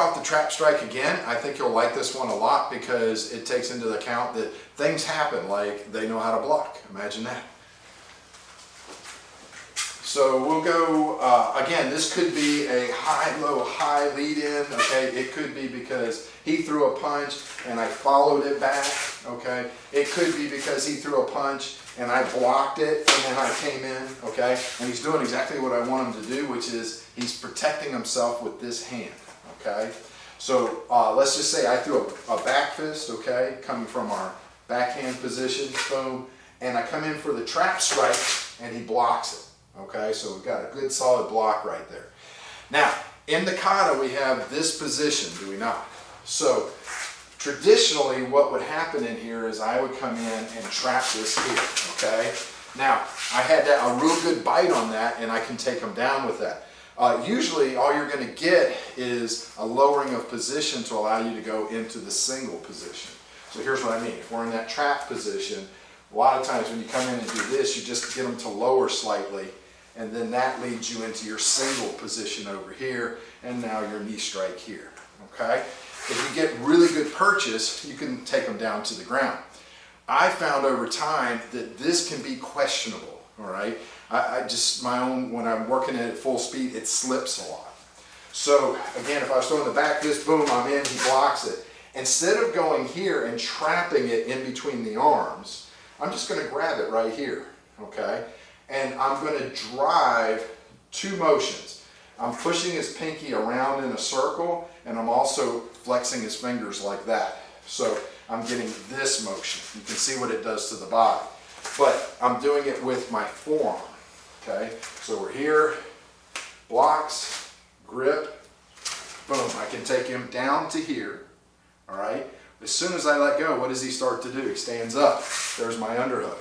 off the trap strike again. I think you'll like this one a lot because it takes into account that things happen, like they know how to block. Imagine that. So we'll go, again, this could be a high-low, high lead-in, okay? It could be because he threw a punch and I followed it back, okay? It could be because he threw a punch and I blocked it and then I came in, okay? And he's doing exactly what I want him to do, which is he's protecting himself with this hand, okay? So let's just say I threw a back fist, okay, coming from our backhand position, boom, and I come in for the trap strike and he blocks it. Okay, so we've got a good solid block right there. Now, in the kata we have this position, do we not? So, traditionally what would happen in here is I would come in and trap this here, okay? Now, I had a real good bite on that and I can take him down with that. Usually all you're going to get is a lowering of position to allow you to go into the single position. So here's what I mean. If we're in that trap position, a lot of times when you come in and do this, you just get them to lower slightly, and then that leads you into your single position over here, and now your knee strike here, okay? If you get really good purchase, you can take them down to the ground. I found over time that this can be questionable, all right? When I'm working at full speed, it slips a lot. So again, if I was throwing the back fist, boom, I'm in, he blocks it. Instead of going here and trapping it in between the arms, I'm just gonna grab it right here, okay? And I'm going to drive two motions. I'm pushing his pinky around in a circle, and I'm also flexing his fingers like that. So I'm getting this motion. You can see what it does to the body. But I'm doing it with my forearm, okay? So we're here, blocks, grip, boom. I can take him down to here, all right? As soon as I let go, what does he start to do? He stands up. There's my underhook.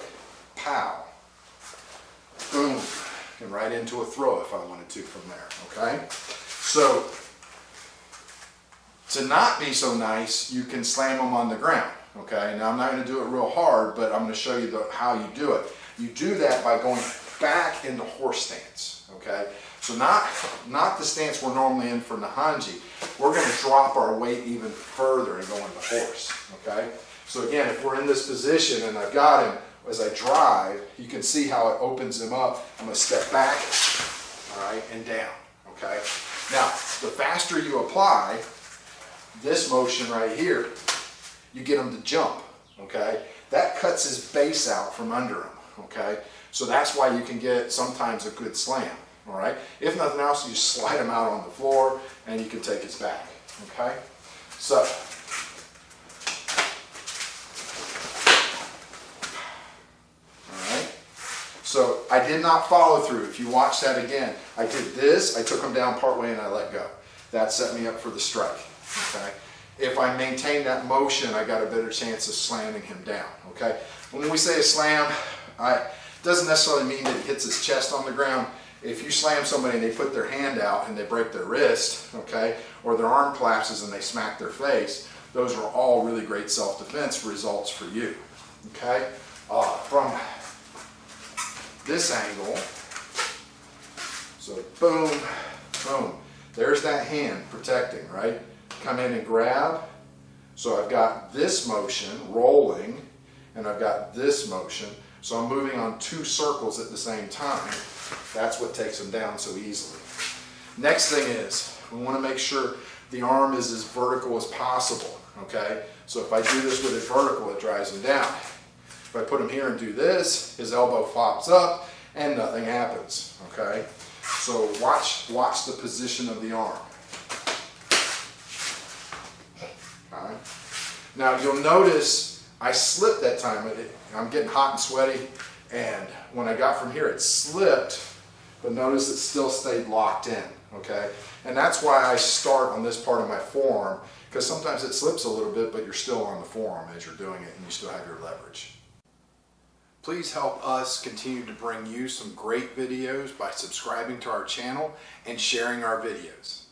Pow. Boom, and right into a throw if I wanted to from there, okay? So, to not be so nice, you can slam them on the ground, okay? Now, I'm not going to do it real hard, but I'm going to show you how you do it. You do that by going back into horse stance, okay? So not the stance we're normally in for Naihanchi. We're going to drop our weight even further and go into horse, okay? So again, if we're in this position and I've got him, as I drive, you can see how it opens him up. I'm going to step back, all right, and down, okay? Now, the faster you apply this motion right here, you get him to jump, okay? That cuts his base out from under him, okay? So that's why you can get sometimes a good slam, all right? If nothing else, you slide him out on the floor and you can take his back, okay? So, so I did not follow through. If you watch that again, I did this, I took him down partway and I let go. That set me up for the strike, okay? If I maintain that motion, I got a better chance of slamming him down, okay? When we say a slam, it doesn't necessarily mean that he hits his chest on the ground. If you slam somebody and they put their hand out and they break their wrist, okay, or their arm collapses and they smack their face, those are all really great self-defense results for you, okay? From this angle, so boom, boom, there's that hand protecting, right? Come in and grab, so I've got this motion rolling, and I've got this motion, so I'm moving on two circles at the same time. That's what takes them down so easily. Next thing is, we want to make sure the arm is as vertical as possible, okay? So if I do this with it vertical, it drives him down. If I put him here and do this, his elbow flops up and nothing happens, okay? So watch the position of the arm. All right. Now you'll notice I slipped that time. I'm getting hot and sweaty, and when I got from here it slipped, but notice it still stayed locked in, okay? And that's why I start on this part of my forearm, because sometimes it slips a little bit, but you're still on the forearm as you're doing it, and you still have your leverage. Please help us continue to bring you some great videos by subscribing to our channel and sharing our videos.